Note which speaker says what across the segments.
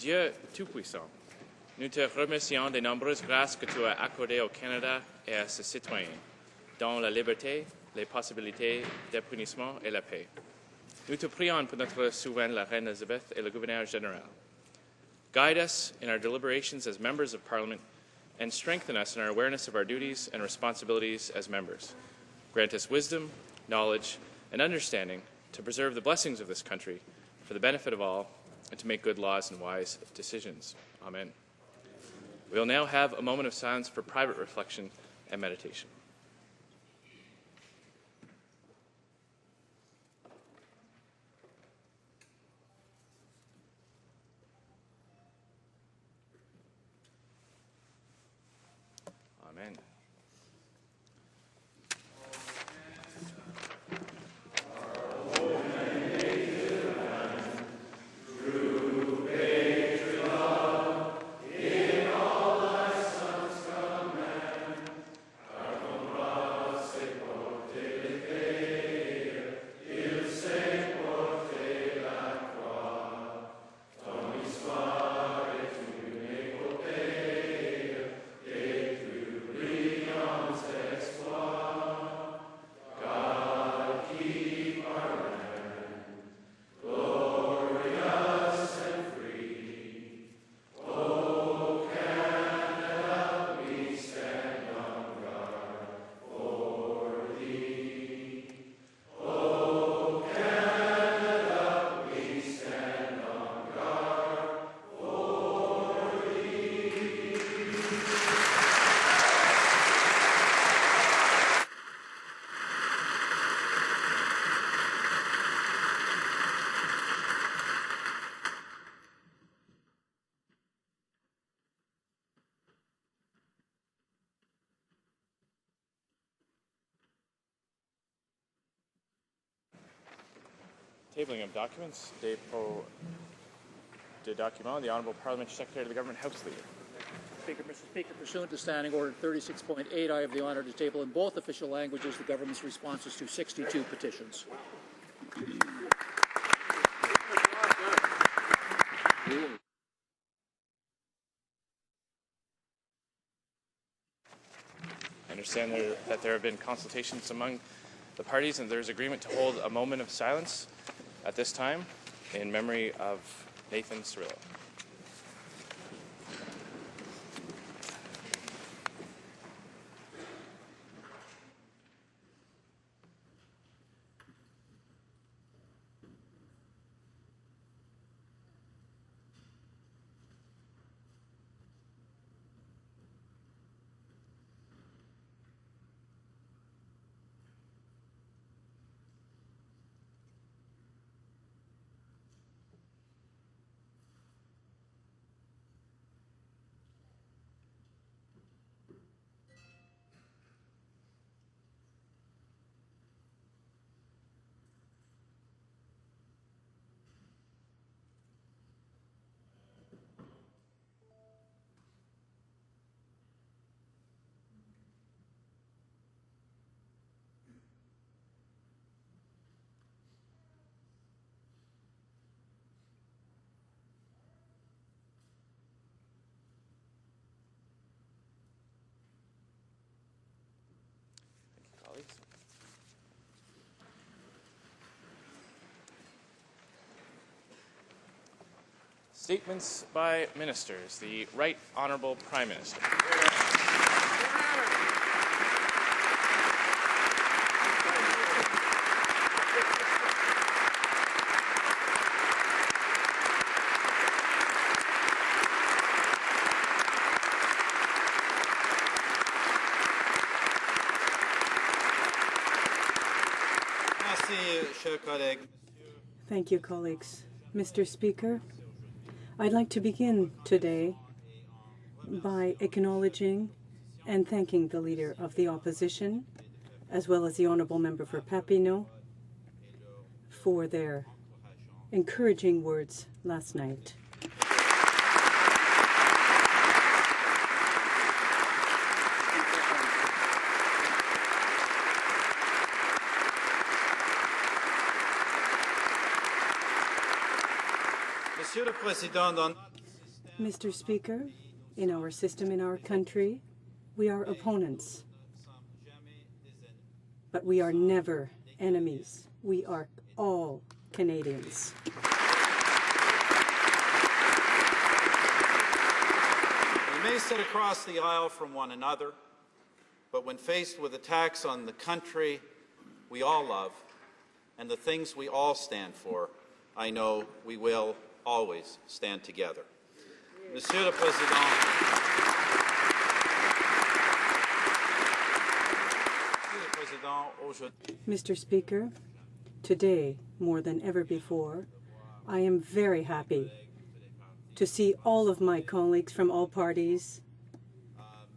Speaker 1: Dieu Tout-Puissant, nous te remercions des nombreuses grâces que tu as accordées au Canada et à ses citoyens, dont la liberté, les possibilités d'épanouissement et la paix. Nous te prions pour notre souveraine, la Reine Elizabeth, et le gouverneur général. Guide us in our deliberations as members of Parliament and strengthen us in our awareness of our duties and responsibilities as members. Grant us wisdom, knowledge, and understanding to preserve the blessings of this country for the benefit of all and to make good laws and wise decisions. Amen. We will now have a moment of silence for private reflection and meditation. Amen. Tabling of documents, dépôt de documents, the Honourable Parliamentary Secretary of the Government House Leader.
Speaker 2: Mr. Speaker, pursuant to Standing Order 36.8, I have the honour to table in both official languages the government's responses to 62 petitions.
Speaker 1: I understand that there have been consultations among the parties and there is agreement to hold a moment of silence at this time in memory of Nathan Cirillo. Statements by ministers. The Right Honourable Prime Minister.
Speaker 3: Thank you, colleagues. Mr. Speaker, I'd like to begin today by acknowledging and thanking the Leader of the Opposition, as well as the Honourable Member for Papineau, for their encouraging words last night. Mr. Speaker, in our system, in our country, we are opponents. But we are never enemies. We are all Canadians.
Speaker 4: We may sit across the aisle from one another, but when faced with attacks on the country we all love and the things we all stand for, I know we will always stand together. Monsieur le Président,
Speaker 3: Mr. Speaker, today, more than ever before, I am very happy to see all of my colleagues from all parties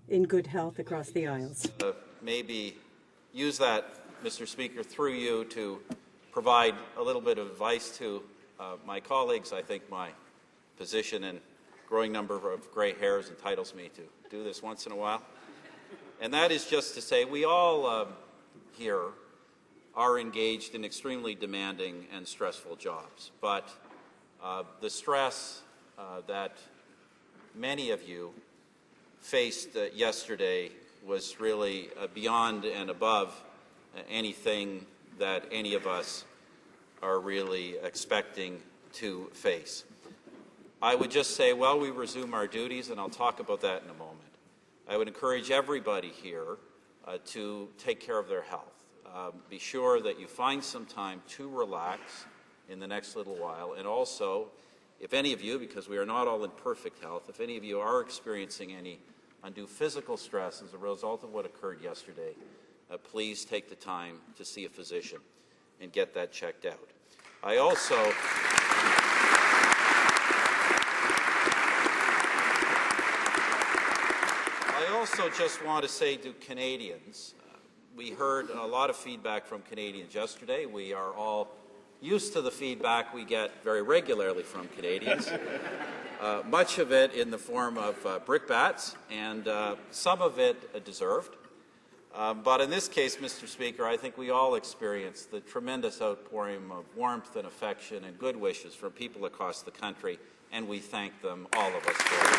Speaker 3: in good health across the aisles.
Speaker 4: Maybe use that, Mr. Speaker, through you to provide a little bit of advice to my colleagues. I think my position and growing number of gray hairs entitles me to do this once in a while. And that is just to say we all here are engaged in extremely demanding and stressful jobs. But the stress that many of you faced yesterday was really beyond and above anything that any of us are really expecting to face. I would just say, while we resume our duties, and I'll talk about that in a moment, I would encourage everybody here to take care of their health. Be sure that you find some time to relax in the next little while, and also, if any of you, because we are not all in perfect health, if any of you are experiencing any undue physical stress as a result of what occurred yesterday, please take the time to see a physician and get that checked out. I also just want to say to Canadians, we heard a lot of feedback from Canadians yesterday. We are all used to the feedback we get very regularly from Canadians, much of it in the form of brickbats, and some of it deserved. But in this case, Mr. Speaker, I think we all experienced the tremendous outpouring of warmth and affection and good wishes from people across the country, and we thank them, all of us, for it.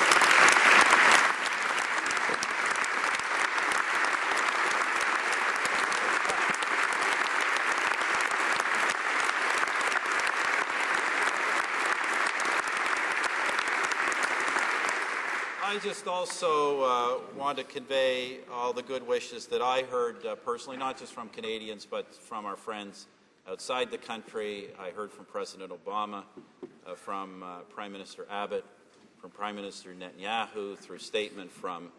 Speaker 4: I just also want to convey all the good wishes that I heard personally, not just from Canadians, but from our friends outside the country. I heard from President Obama, from Prime Minister Abbott, from Prime Minister Netanyahu, through statement from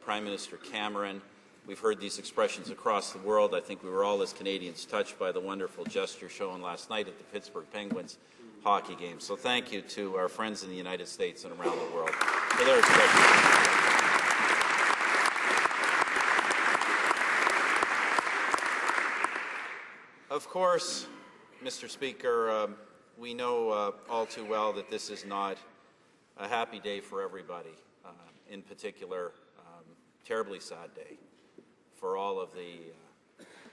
Speaker 4: Prime Minister Cameron. We've heard these expressions across the world. I think we were all, as Canadians, touched by the wonderful gesture shown last night at the Pittsburgh Penguins hockey game. So thank you to our friends in the United States and around the world for their expressions. Of course, Mr. Speaker, we know all too well that this is not a happy day for everybody. In particular, terribly sad day for all of the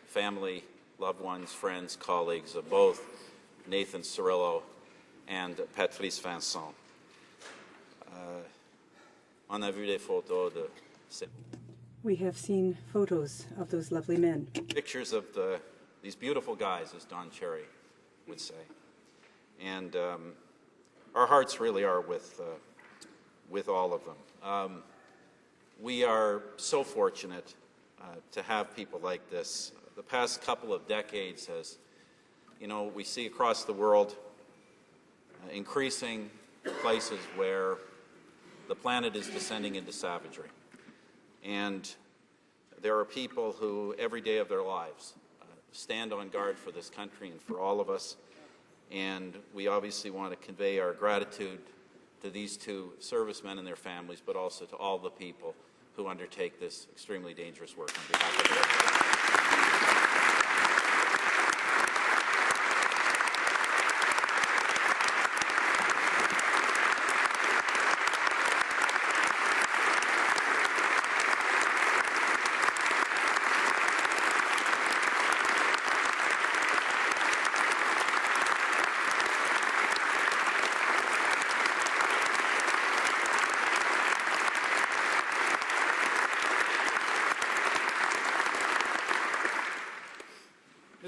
Speaker 4: family, loved ones, friends, colleagues of both Nathan Cirillo and Patrice Vincent. On a vu des photos de
Speaker 3: We have seen photos of those lovely men.
Speaker 4: Pictures of these beautiful guys, as Don Cherry would say. And our hearts really are with all of them. We are so fortunate to have people like this. The past couple of decades has, we see across the world increasing places where the planet is descending into savagery. And there are people who, every day of their lives, stand on guard for this country and for all of us. And we obviously want to convey our gratitude to these two servicemen and their families, but also to all the people who undertake this extremely dangerous work on behalf of everyone.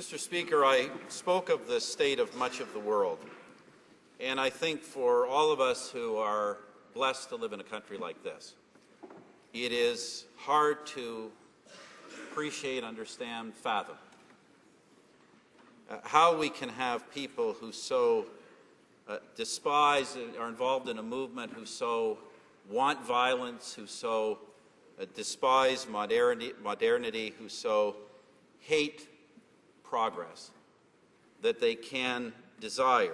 Speaker 4: Mr. Speaker, I spoke of the state of much of the world, and I think for all of us who are blessed to live in a country like this, it is hard to appreciate, understand, fathom how we can have people who so despise and are involved in a movement, who so want violence, who so despise modernity, who so hate progress, that they can desire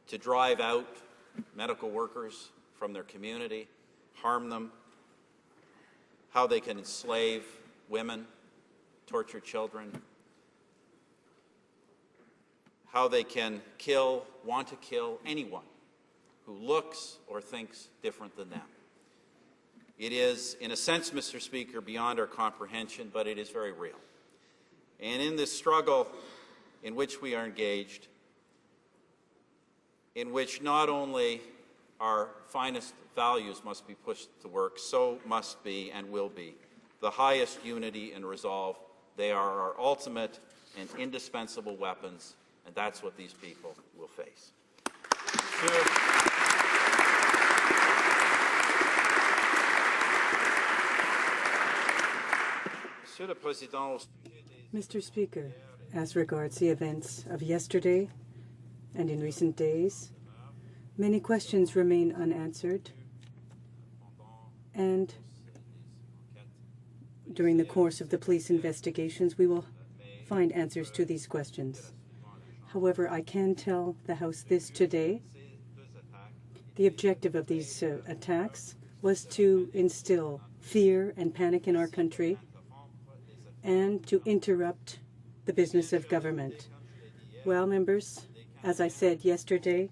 Speaker 4: to drive out medical workers from their community, harm them, how they can enslave women, torture children, how they can want to kill anyone who looks or thinks different than them. It is, in a sense, Mr. Speaker, beyond our comprehension, but it is very real. And in this struggle in which we are engaged, in which not only our finest values must be pushed to work, so must be and will be the highest unity and resolve. They are our ultimate and indispensable weapons, and that's what these people will face.
Speaker 3: Mr. Speaker, as regards the events of yesterday and in recent days, many questions remain unanswered, and during the course of the police investigations, we will find answers to these questions. However, I can tell the House this today. The objective of these attacks was to instill fear and panic in our country and to interrupt the business of government. Well, members, as I said yesterday,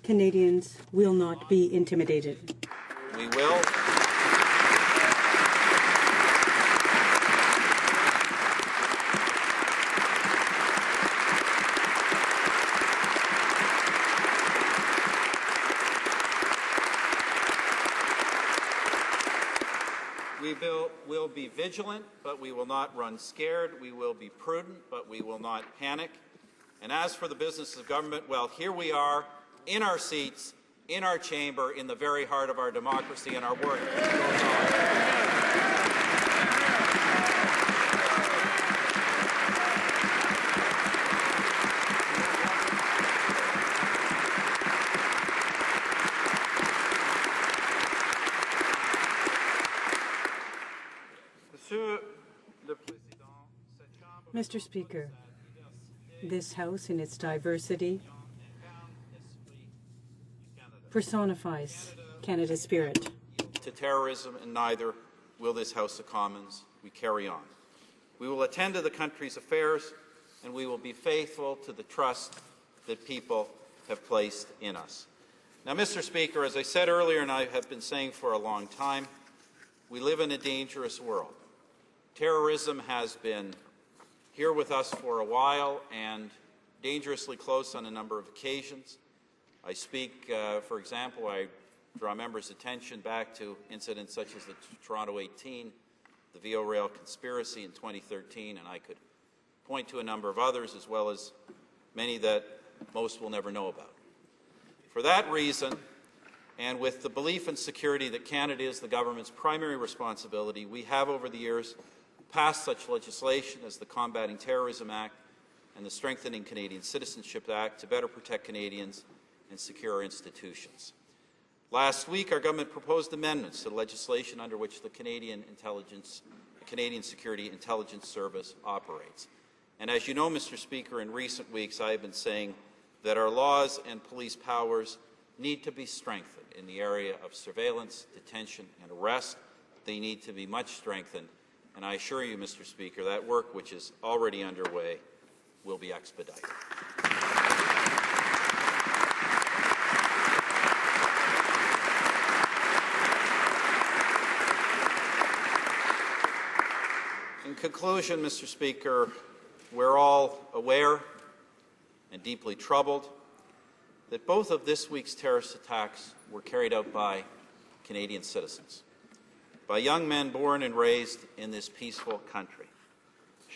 Speaker 3: Canadians will not be intimidated.
Speaker 4: We will. We will be vigilant, but we will not run scared. We will be prudent, but we will not panic. And as for the business of government, well, here we are in our seats, in our chamber, in the very heart of our democracy, and our work goes on.
Speaker 3: Mr. Speaker, this House in its diversity personifies Canada's spirit.
Speaker 4: To terrorism, and neither will this House of Commons. We carry on. We will attend to the country's affairs, and we will be faithful to the trust that people have placed in us. Now, Mr. Speaker, as I said earlier, and I have been saying for a long time, we live in a dangerous world. Terrorism has been here with us for a while and dangerously close on a number of occasions. I speak, for example, I draw members' attention back to incidents such as the Toronto 18, the VO Rail conspiracy in 2013, and I could point to a number of others, as well as many that most will never know about. For that reason, and with the belief and security that Canada is the government's primary responsibility, we have over the years passed such legislation as the Combating Terrorism Act and the Strengthening Canadian Citizenship Act to better protect Canadians and secure our institutions. Last week, our government proposed amendments to the legislation under which the Canadian Security Intelligence Service operates. And as you know, Mr. Speaker, in recent weeks I have been saying that our laws and police powers need to be strengthened in the area of surveillance, detention, and arrest. They need to be much strengthened. And I assure you, Mr. Speaker, that work, which is already underway, will be expedited. In conclusion, Mr. Speaker, we're all aware and deeply troubled that both of this week's terrorist attacks were carried out by Canadian citizens, by young men born and raised in this peaceful country,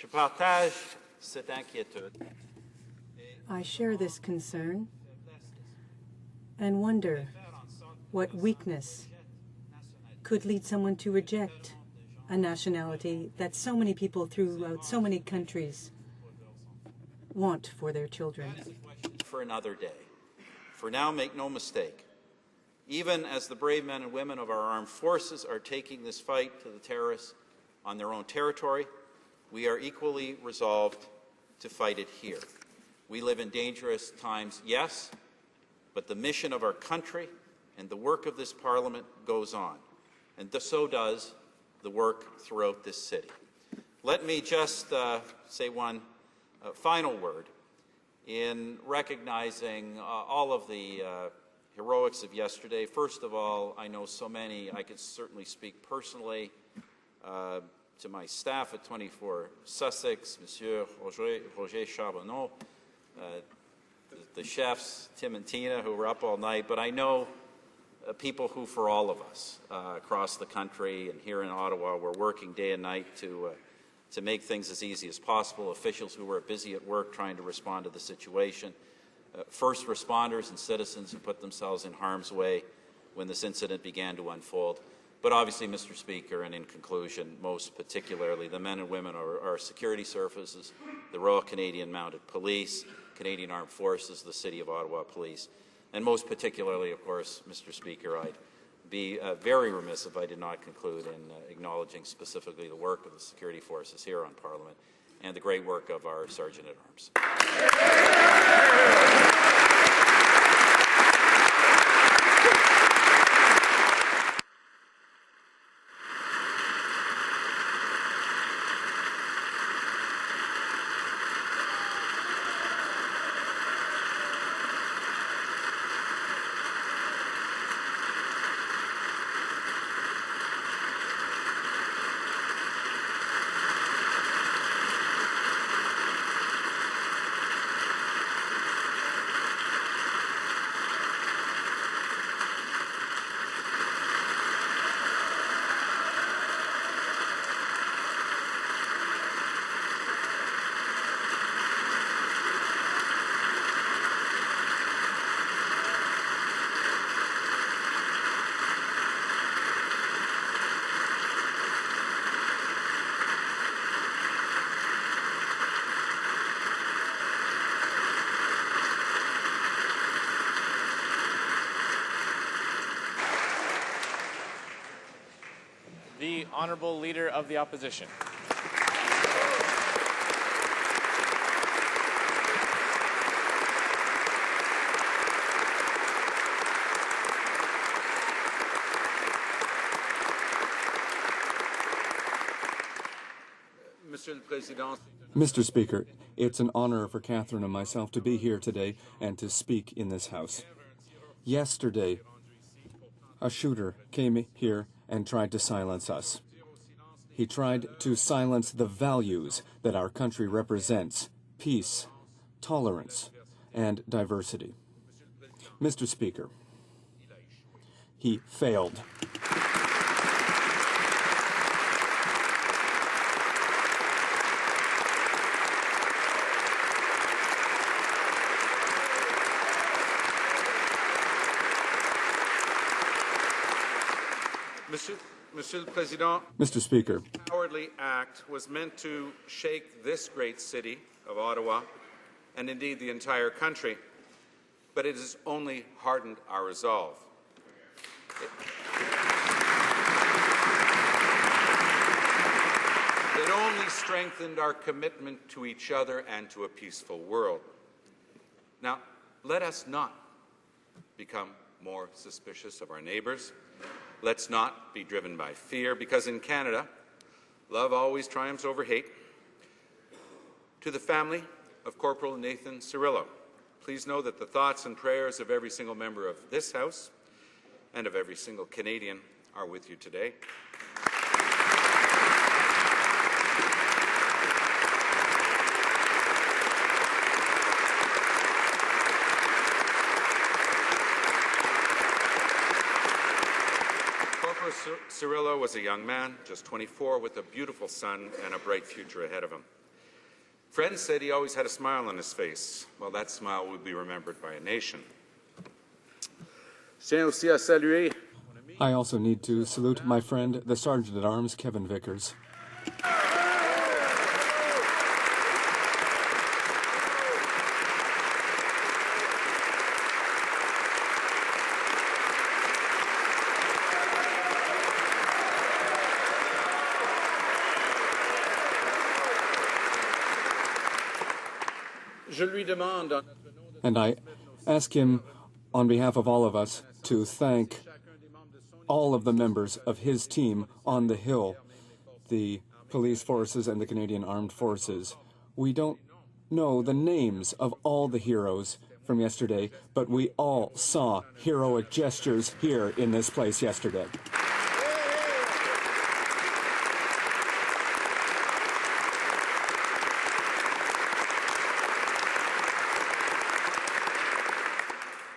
Speaker 4: Je partage cette inquiétude.
Speaker 3: I share this concern and wonder what weakness could lead someone to reject a nationality that so many people throughout so many countries want for their children.
Speaker 4: For another day. For now, make no mistake, even as the brave men and women of our armed forces are taking this fight to the terrorists on their own territory, we are equally resolved to fight it here. We live in dangerous times, yes, but the mission of our country and the work of this Parliament goes on, and so does the work throughout this city. Let me just say one final word in recognizing all of the heroics of yesterday. First of all, I know so many. I could certainly speak personally to my staff at 24 Sussex, Monsieur Roger Charbonneau, the chefs, Tim and Tina, who were up all night, but I know people who, for all of us across the country and here in Ottawa, were working day and night to make things as easy as possible, officials who were busy at work trying to respond to the situation, first responders and citizens who put themselves in harm's way when this incident began to unfold. But obviously, Mr. Speaker, and in conclusion, most particularly the men and women of our security services, the Royal Canadian Mounted Police, Canadian Armed Forces, the City of Ottawa Police, and most particularly, of course, Mr. Speaker, I'd be very remiss if I did not conclude in acknowledging specifically the work of the security forces here on Parliament and the great work of our Sergeant-at-Arms.
Speaker 1: The Honourable Leader of the Opposition.
Speaker 5: Mr. Speaker, it's an honor for Catherine and myself to be here today and to speak in this House. Yesterday, a shooter came here and tried to silence us. He tried to silence the values that our country represents: peace, tolerance, and diversity. Mr. Speaker, he failed. Mr. Speaker,
Speaker 6: the cowardly act was meant to shake this great city of Ottawa, and indeed the entire country, but it has only hardened our resolve. It only strengthened our commitment to each other and to a peaceful world. Now, let us not become more suspicious of our neighbours. Let's not be driven by fear, because in Canada, love always triumphs over hate. To the family of Corporal Nathan Cirillo, please know that the thoughts and prayers of every single member of this House and of every single Canadian are with you today. Cirillo was a young man, just 24, with a beautiful son and a bright future ahead of him. Friends said he always had a smile on his face. Well, that smile will be remembered by a nation. Je tiens aussi à saluer.
Speaker 5: I also need to salute my friend, the Sergeant-at-Arms, Kevin Vickers.
Speaker 6: Je lui demande,
Speaker 5: And I ask him, on behalf of all of us, to thank all of the members of his team on the Hill, the police forces and the Canadian Armed Forces. We don't know the names of all the heroes from yesterday, but we all saw heroic gestures here in this place yesterday.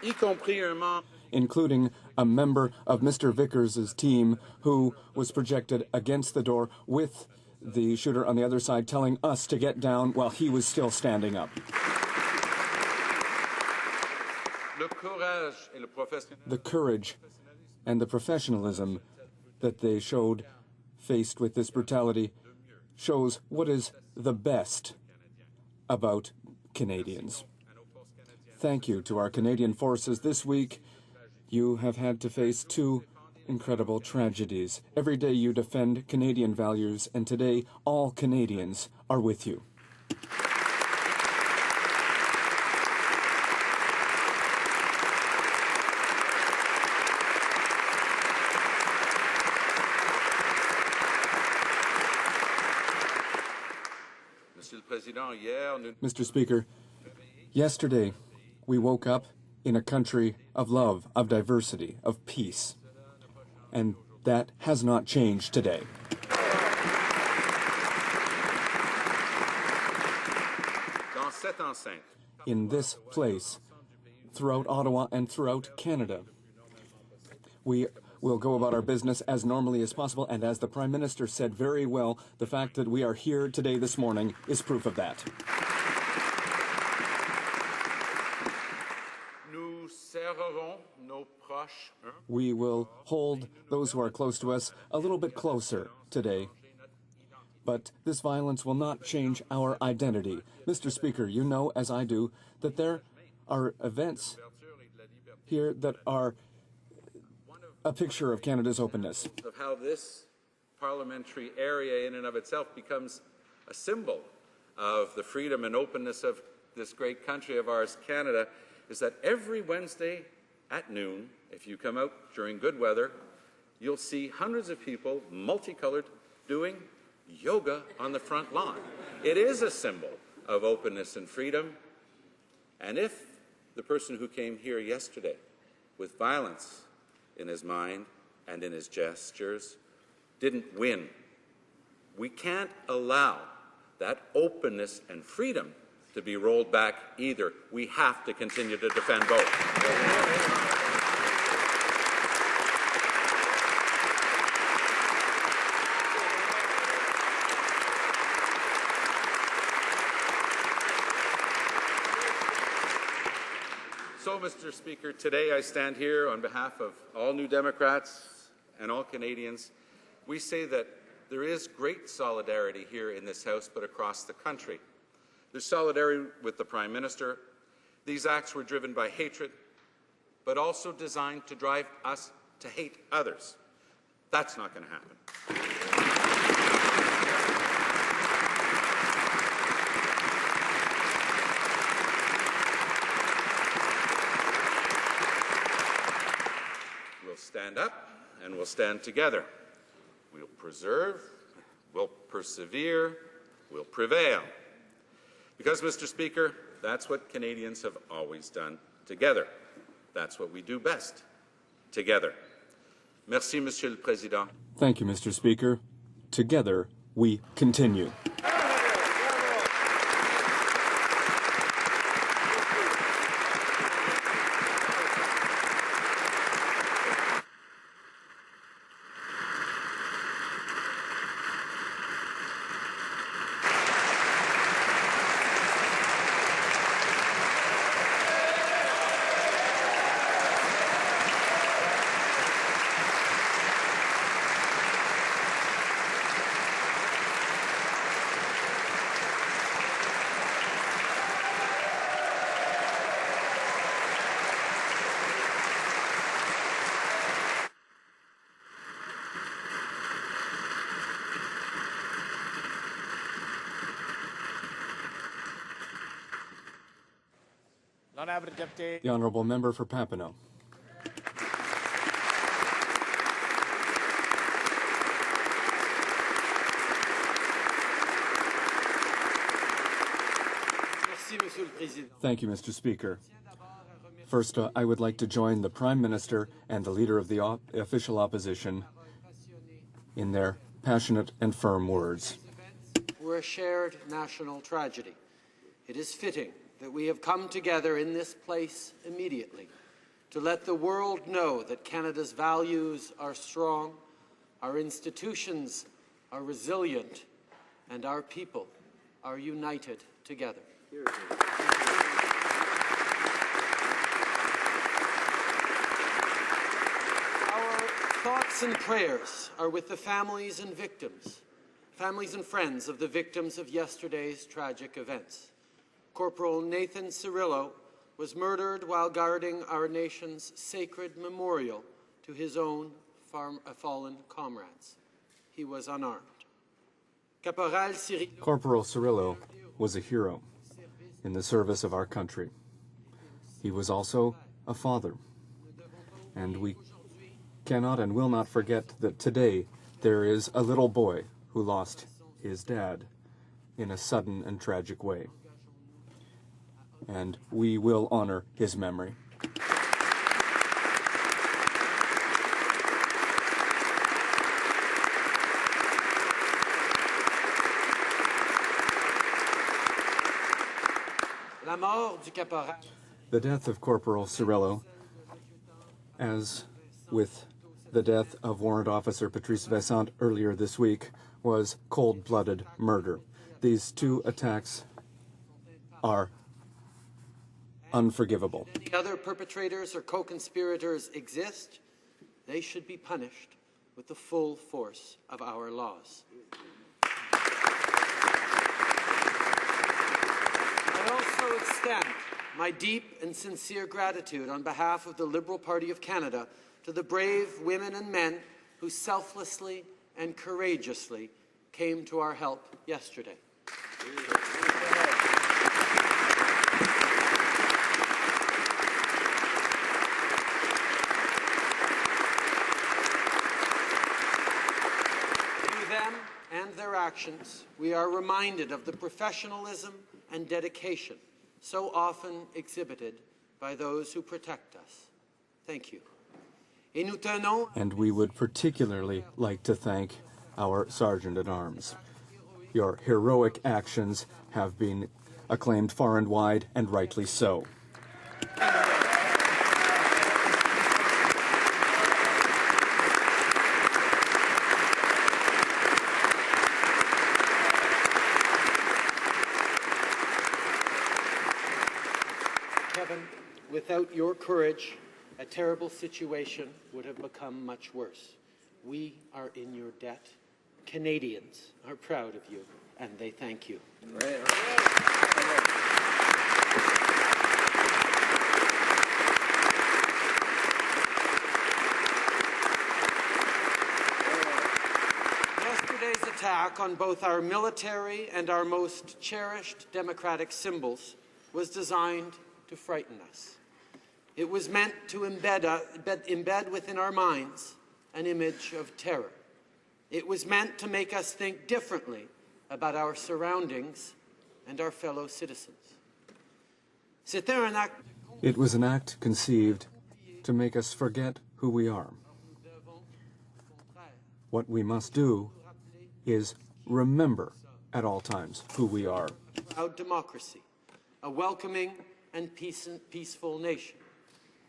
Speaker 6: y compris un membre,
Speaker 5: including a member of Mr. Vickers' team who was projected against the door with the shooter on the other side telling us to get down while he was still standing up.
Speaker 6: le courage et le professionnalisme.
Speaker 5: The courage and the professionalism that they showed faced with this brutality shows what is the best about Canadians. Thank you to our Canadian forces. This week, you have had to face two incredible tragedies. Every day you defend Canadian values, and today all Canadians are with you.
Speaker 6: Monsieur le Président, hier, nous
Speaker 5: Mr. Speaker, yesterday we woke up in a country of love, of diversity, of peace. And that has not changed today.
Speaker 6: dans cette enceinte,
Speaker 5: In this place, throughout Ottawa and throughout Canada, we will go about our business as normally as possible, and as the Prime Minister said very well, the fact that we are here today this morning is proof of that.
Speaker 6: nous serrerons nos proches un
Speaker 5: We will hold those who are close to us a little bit closer today. But this violence will not change our identity. Mr. Speaker, you know, as I do, that there are events here that are a picture of Canada's openness.
Speaker 6: of how this parliamentary area in and of itself becomes a symbol of the freedom and openness of this great country of ours, Canada, is that every Wednesday at noon, if you come out during good weather, you'll see hundreds of people, multicolored, doing yoga on the front lawn. It is a symbol of openness and freedom. And if the person who came here yesterday with violence in his mind and in his gestures didn't win, we can't allow that openness and freedom to be rolled back either. We have to continue to defend both. So, Mr. Speaker, today I stand here on behalf of all New Democrats and all Canadians. We say that there is great solidarity here in this House, but across the country. There's solidarity with the Prime Minister. These acts were driven by hatred, but also designed to drive us to hate others. That's not going to happen. We'll stand up and we'll stand together. We'll preserve, we'll persevere, we'll prevail. Because, Mr. Speaker, that's what Canadians have always done together. That's what we do best, together. Merci, Monsieur le Président.
Speaker 5: Thank you, Mr. Speaker. Together, we continue. The Honourable Member for Papineau. Thank you, Mr. Speaker. First, I would like to join the Prime Minister and the Leader of the official opposition in their passionate and firm words.
Speaker 7: We're a shared national tragedy. It is fitting that we have come together in this place immediately to let the world know that Canada's values are strong, our institutions are resilient, and our people are united together. Our thoughts and prayers are with the families and friends of the victims of yesterday's tragic events. Corporal Nathan Cirillo was murdered while guarding our nation's sacred memorial to his own fallen comrades. He was unarmed.
Speaker 5: Corporal Cirillo was a hero in the service of our country. He was also a father. And we cannot and will not forget that today there is a little boy who lost his dad in a sudden and tragic way. And we will honor his memory. The death of Corporal Cirillo, as with the death of Warrant Officer Patrice Vincent earlier this week, was cold-blooded murder. These two attacks are unforgivable.
Speaker 7: If any other perpetrators or co-conspirators exist, they should be punished with the full force of our laws. I also extend my deep and sincere gratitude on behalf of the Liberal Party of Canada to the brave women and men who selflessly and courageously came to our help yesterday. Through them and their actions, we are reminded of the professionalism and dedication so often exhibited by those who protect us. Thank you.
Speaker 5: And we would particularly like to thank our Sergeant-at-Arms. Your heroic actions have been acclaimed far and wide, and rightly so.
Speaker 7: Kevin, without your courage, a terrible situation would have become much worse. We are in your debt. Canadians are proud of you, and they thank you. Yesterday's attack on both our military and our most cherished democratic symbols was designed to frighten us. It was meant to embed within our minds an image of terror. It was meant to make us think differently about our surroundings and our fellow citizens.
Speaker 5: It was an act conceived to make us forget who we are. What we must do is remember at all times who we are.
Speaker 7: Our democracy, a welcoming and peaceful nation,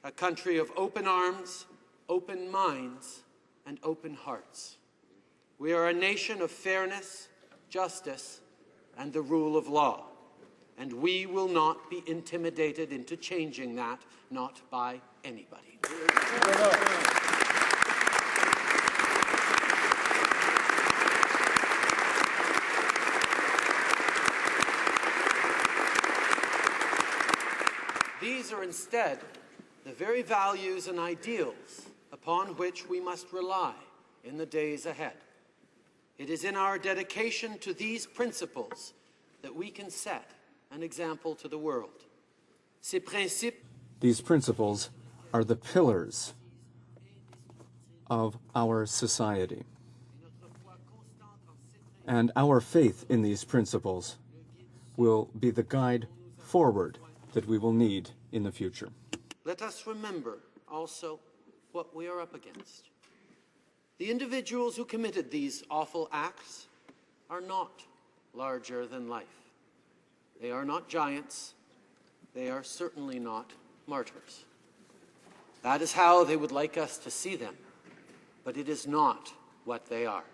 Speaker 7: a country of open arms, open minds, and open hearts. We are a nation of fairness, justice, and the rule of law, and we will not be intimidated into changing that, not by anybody. These are instead the very values and ideals upon which we must rely in the days ahead. It is in our dedication to these principles that we can set an example to the world. Ces principes
Speaker 5: These principles are the pillars of our society. And our faith in these principles will be the guide forward that we will need in the future.
Speaker 7: Let us remember also what we are up against. The individuals who committed these awful acts are not larger than life. They are not giants. They are certainly not martyrs. That is how they would like us to see them, but it is not what they are.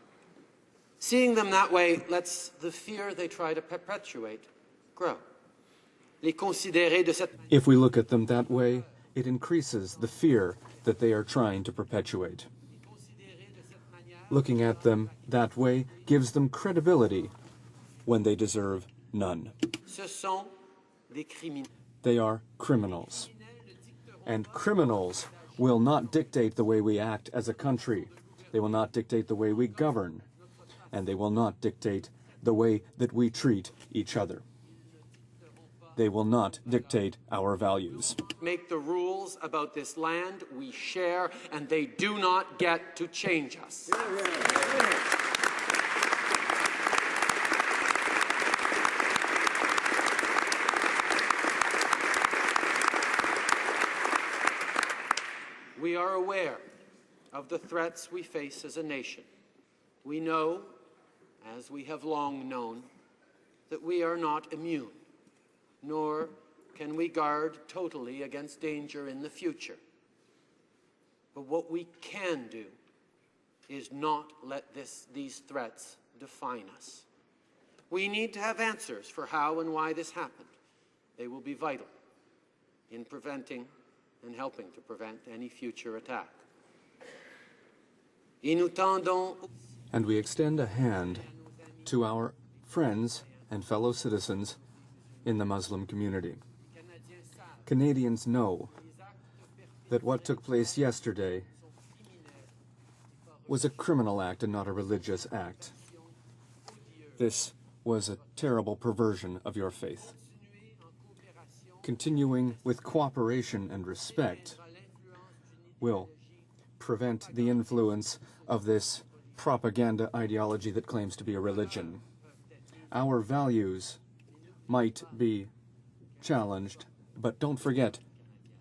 Speaker 7: Seeing them that way lets the fear they try to perpetuate grow. Les considérer de cette
Speaker 5: If we look at them that way, it increases the fear that they are trying to perpetuate. Looking at them that way gives them credibility when they deserve none.
Speaker 7: Ce sont des criminels.
Speaker 5: They are criminals. And criminals will not dictate the way we act as a country. They will not dictate the way we govern. And they will not dictate the way that we treat each other. They will not dictate our values.
Speaker 7: Make the rules about this land we share, and they do not get to change us. We are aware of the threats we face as a nation. We know, as we have long known, that we are not immune, nor can we guard totally against danger in the future. But what we can do is not let these threats define us. We need to have answers for how and why this happened. They will be vital in preventing and helping to prevent any future attack. Et nous tendons
Speaker 5: And we extend a hand to our friends and fellow citizens in the Muslim community. Canadians know that what took place yesterday was a criminal act and not a religious act. This was a terrible perversion of your faith. Continuing with cooperation and respect will prevent the influence of this propaganda ideology that claims to be a religion. Our values might be challenged, but don't forget,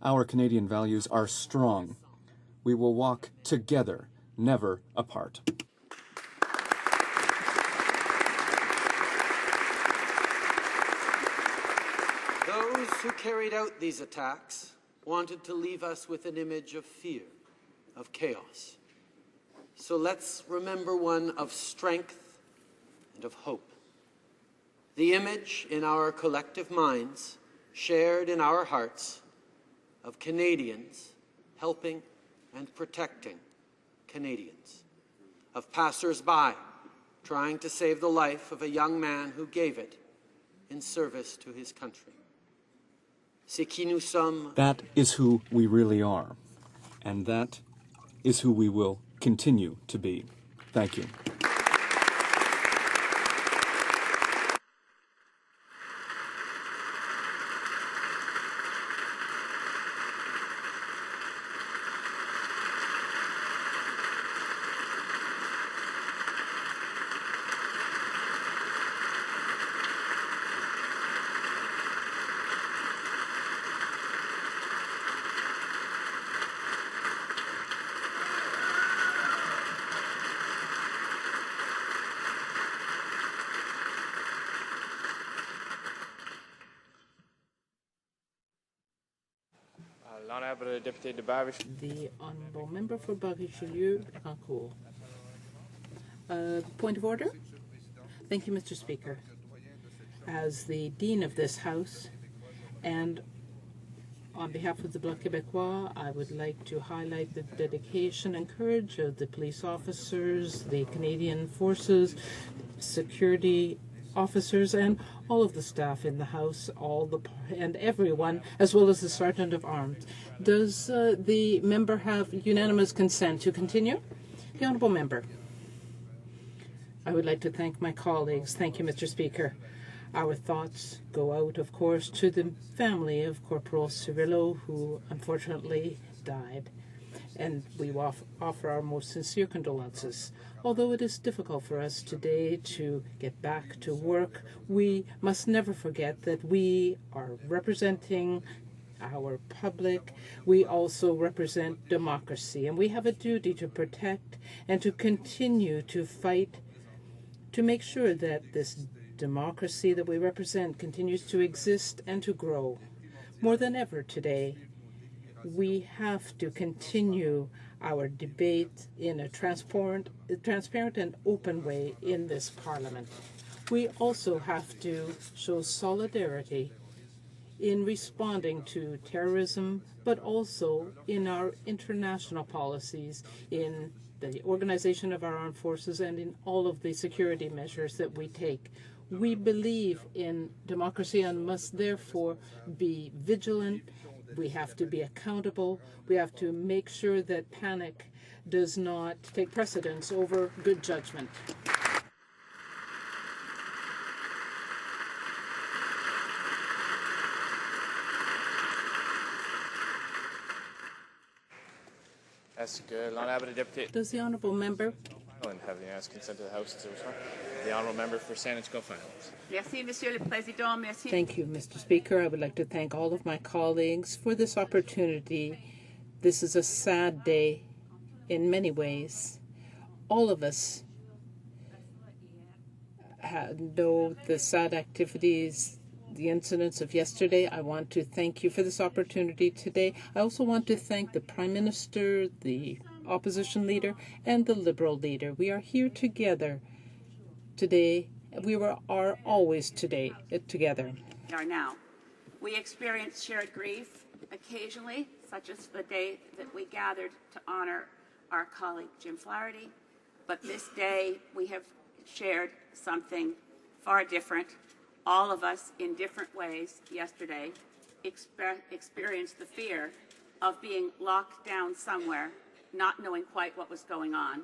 Speaker 5: our Canadian values are strong. We will walk together, never apart.
Speaker 7: Those who carried out these attacks wanted to leave us with an image of fear, of chaos. So let's remember one of strength and of hope. The image in our collective minds, shared in our hearts, of Canadians helping and protecting Canadians, of passers-by trying to save the life of a young man who gave it in service to his country. C'est qui nous sommes.
Speaker 5: That is who we really are, and that is who we will continue to be. Thank you.
Speaker 1: L'honorable député de Barbish.
Speaker 8: The honourable member for Argylls-Rancourt. Point of order? Thank you, Mr. Speaker. As the Dean of this House, and on behalf of the Bloc Québécois, I would like to highlight the dedication and courage of the police officers, the Canadian forces, security officers, and all of the staff in the House, and everyone, as well as the Sergeant of Arms. Does the member have unanimous consent to continue? The honourable member. I would like to thank my colleagues. Thank you, Mr. Speaker. Our thoughts go out, of course, to the family of Corporal Cirillo, who unfortunately died, and we offer our most sincere condolences. Although it is difficult for us today to get back to work, we must never forget that we are representing our public. We also represent democracy, and we have a duty to protect and to continue to fight to make sure that this democracy that we represent continues to exist and to grow. More than ever today, we have to continue our debate in a transparent and open way in this Parliament. We also have to show solidarity in responding to terrorism, but also in our international policies, in the organization of our armed forces, and in all of the security measures that we take. We believe in democracy and must therefore be vigilant. We have to be accountable. We have to make sure that panic does not take precedence over good judgment.
Speaker 3: Does the honourable member
Speaker 1: have the unanimous consent of the House as a response? The honourable member for Saanich Gulf Islands.
Speaker 9: Merci, Monsieur le Président. Merci.
Speaker 8: Thank you, Mr. Speaker. I would like to thank all of my colleagues for this opportunity. This is a sad day in many ways. All of us know the sad activities, the incidents of yesterday. I want to thank you for this opportunity today. I also want to thank the Prime Minister, the opposition leader, and the Liberal leader. We are here together today. We are always today together.
Speaker 9: Are now. We experience shared grief occasionally, such as the day that we gathered to honor our colleague Jim Flaherty. But this day we have shared something far different. All of us, in different ways, yesterday experienced the fear of being locked down somewhere, not knowing quite what was going on.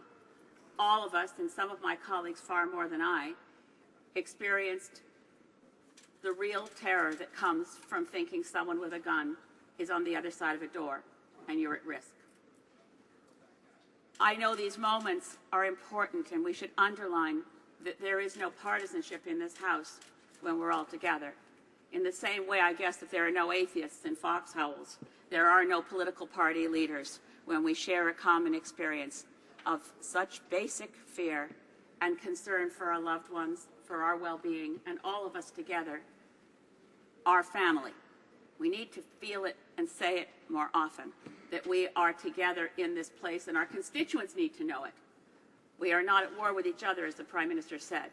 Speaker 9: All of us, and some of my colleagues far more than I, experienced the real terror that comes from thinking someone with a gun is on the other side of a door and you're at risk. I know these moments are important, and we should underline that there is no partisanship in this House when we're all together. In the same way, I guess, that there are no atheists in foxholes, there are no political party leaders when we share a common experience of such basic fear and concern for our loved ones, for our well-being, and all of us together, our family. We need to feel it and say it more often, that we are together in this place, and our constituents need to know it. We are not at war with each other, as the Prime Minister said.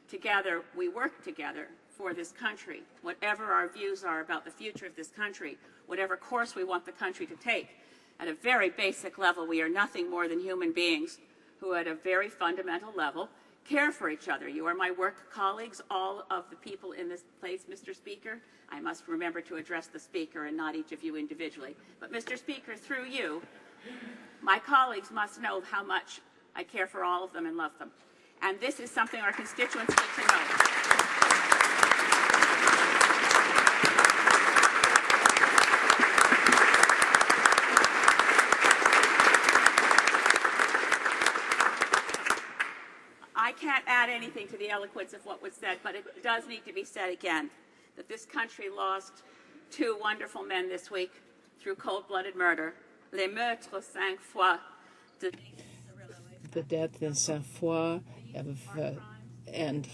Speaker 9: Together, we work together for this country, whatever our views are about the future of this country, whatever course we want the country to take. At a very basic level, we are nothing more than human beings who, at a very fundamental level, care for each other. You are my work colleagues, all of the people in this place, Mr. Speaker. I must remember to address the Speaker and not each of you individually. But, Mr. Speaker, through you, my colleagues must know how much I care for all of them and love them. And this is something our constituents need to know. I can't add anything to the eloquence of what was said, but it does need to be said again that this country lost two wonderful men this week through cold-blooded murder. Les meurtres 5 fois de
Speaker 8: the death in Saint-Foy and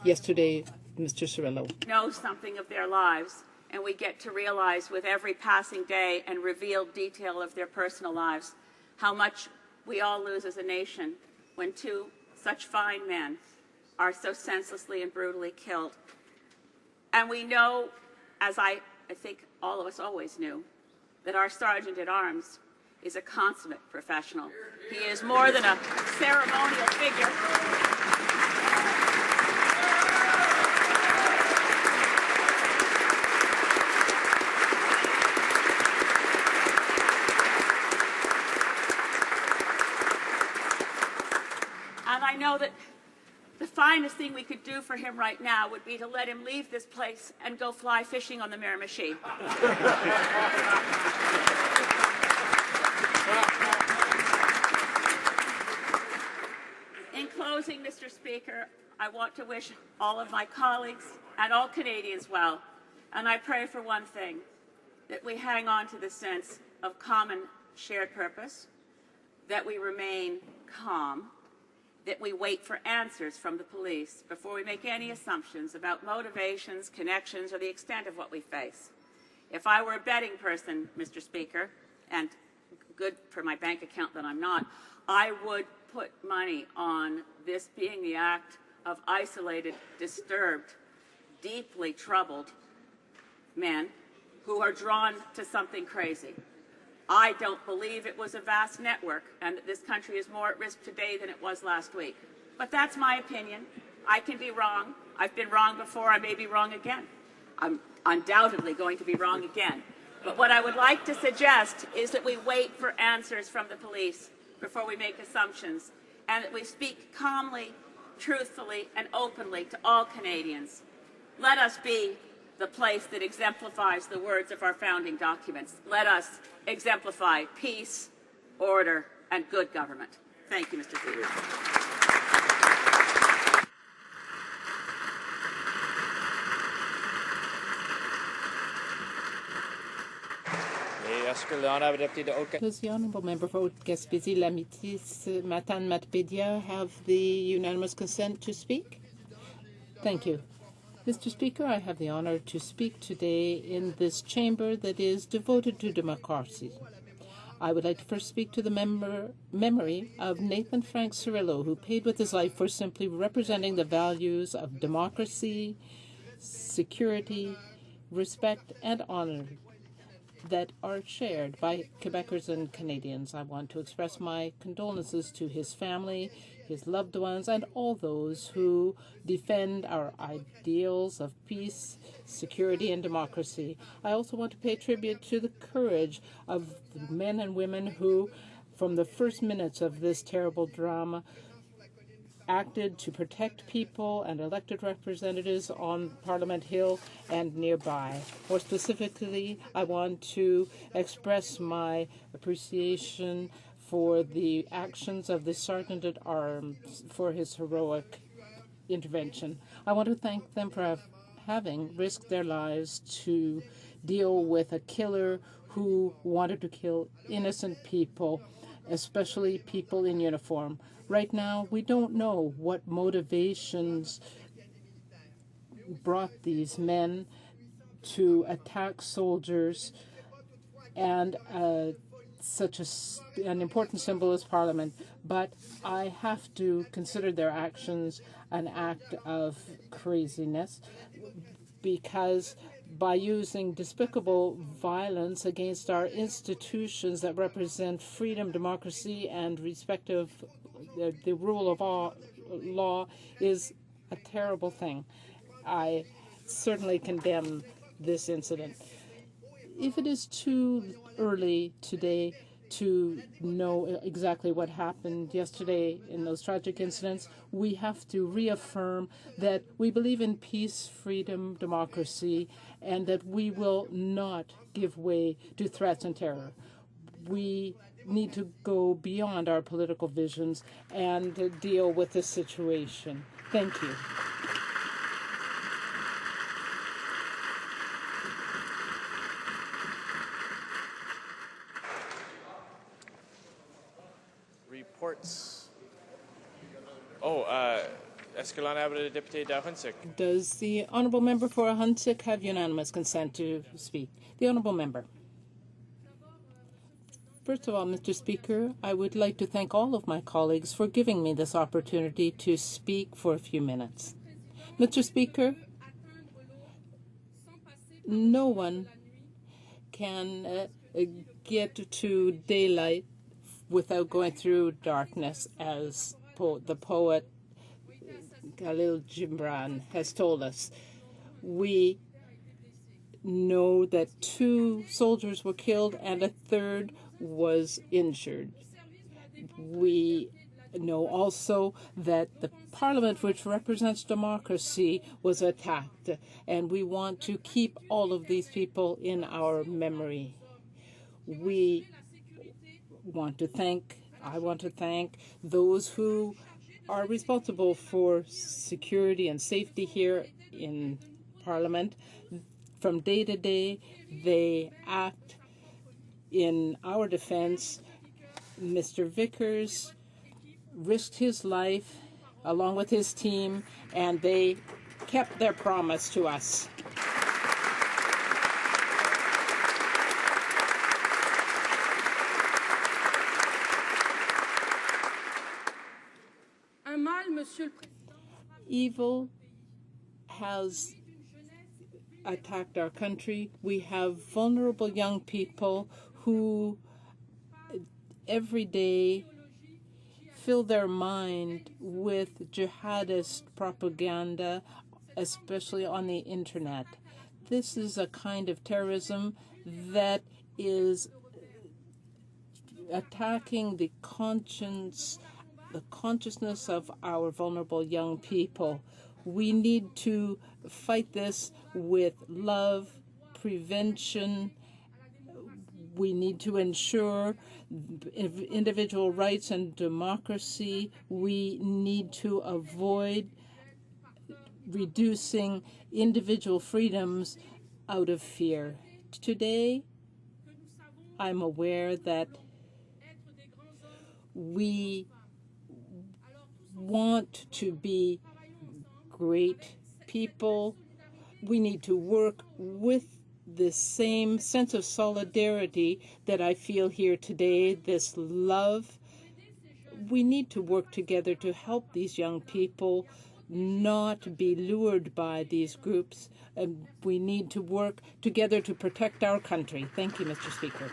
Speaker 8: yesterday, Mr. Cirillo.
Speaker 9: Know something of their lives, and we get to realize with every passing day and revealed detail of their personal lives how much we all lose as a nation when two such fine men are so senselessly and brutally killed. And we know, as I think all of us always knew, that our Sergeant at Arms is a consummate professional. He is more than a ceremonial figure. And I know that the finest thing we could do for him right now would be to let him leave this place and go fly fishing on the Miramichi. In closing, Mr. Speaker, I want to wish all of my colleagues and all Canadians well, and I pray for one thing, that we hang on to the sense of common shared purpose, that we remain calm, that we wait for answers from the police before we make any assumptions about motivations, connections, or the extent of what we face. If I were a betting person, Mr. Speaker, and good for my bank account that I'm not, I would put money on this being the act of isolated, disturbed, deeply troubled men who are drawn to something crazy. I don't believe it was a vast network and that this country is more at risk today than it was last week. But that's my opinion. I can be wrong. I've been wrong before. I may be wrong again. I'm undoubtedly going to be wrong again. But what I would like to suggest is that we wait for answers from the police before we make assumptions, and that we speak calmly, truthfully, and openly to all Canadians. Let us be the place that exemplifies the words of our founding documents. Let us exemplify peace, order, and good government. Thank you, Mr. Speaker.
Speaker 8: Does the honourable member for Haute-Gaspésie-Lamitis, Matane Matapédia, have the unanimous consent to speak? Thank you. Mr. Speaker, I have the honour to speak today in this chamber that is devoted to democracy. I would like to first speak to the memory of Nathan Frank Cirillo, who paid with his life for simply representing the values of democracy, security, respect, and honour that are shared by Quebecers and Canadians. I want to express my condolences to his family, his loved ones, and all those who defend our ideals of peace, security, and democracy. I also want to pay tribute to the courage of the men and women who, from the first minutes of this terrible drama, acted to protect people and elected representatives on Parliament Hill and nearby. More specifically, I want to express my appreciation for the actions of the Sergeant at Arms for his heroic intervention. I want to thank them for having risked their lives to deal with a killer who wanted to kill innocent people, especially people in uniform. Right now, we don't know what motivations brought these men to attack soldiers and such an important symbol as Parliament, but I have to consider their actions an act of craziness, because by using despicable violence against our institutions that represent freedom, democracy, and respect of the rule of law is a terrible thing. I certainly condemn this incident. If it is too early today to know exactly what happened yesterday in those tragic incidents, we have to reaffirm that we believe in peace, freedom, democracy, and that we will not give way to threats and terror. We need to go beyond our political visions and deal with this situation. Thank you.
Speaker 1: Reports.
Speaker 8: Does the honourable member for Ahuntsic have unanimous consent to speak? The honourable member. First of all, Mr. Speaker, I would like to thank all of my colleagues for giving me this opportunity to speak for a few minutes. Mr. Speaker, no one can get to daylight without going through darkness, as the poet Khalil Gibran has told us. We know that 2 soldiers were killed and a 3rd was injured. We know also that the Parliament, which represents democracy, was attacked, and we want to keep all of these people in our memory. I want to thank those who are responsible for security and safety here in Parliament. From day to day, they act in our defense. Mr. Vickers risked his life along with his team, and they kept their promise to us. Evil has attacked our country. We have vulnerable young people who every day fill their mind with jihadist propaganda, especially on the internet. This is a kind of terrorism that is attacking the consciousness of our vulnerable young people. We need to fight this with love, prevention. We need to ensure individual rights and democracy. We need to avoid reducing individual freedoms out of fear. Today, I'm aware that we want to be great people. We need to work with the same sense of solidarity that I feel here today, this love. We need to work together to help these young people not be lured by these groups. And we need to work together to protect our country. Thank you, Mr. Speaker.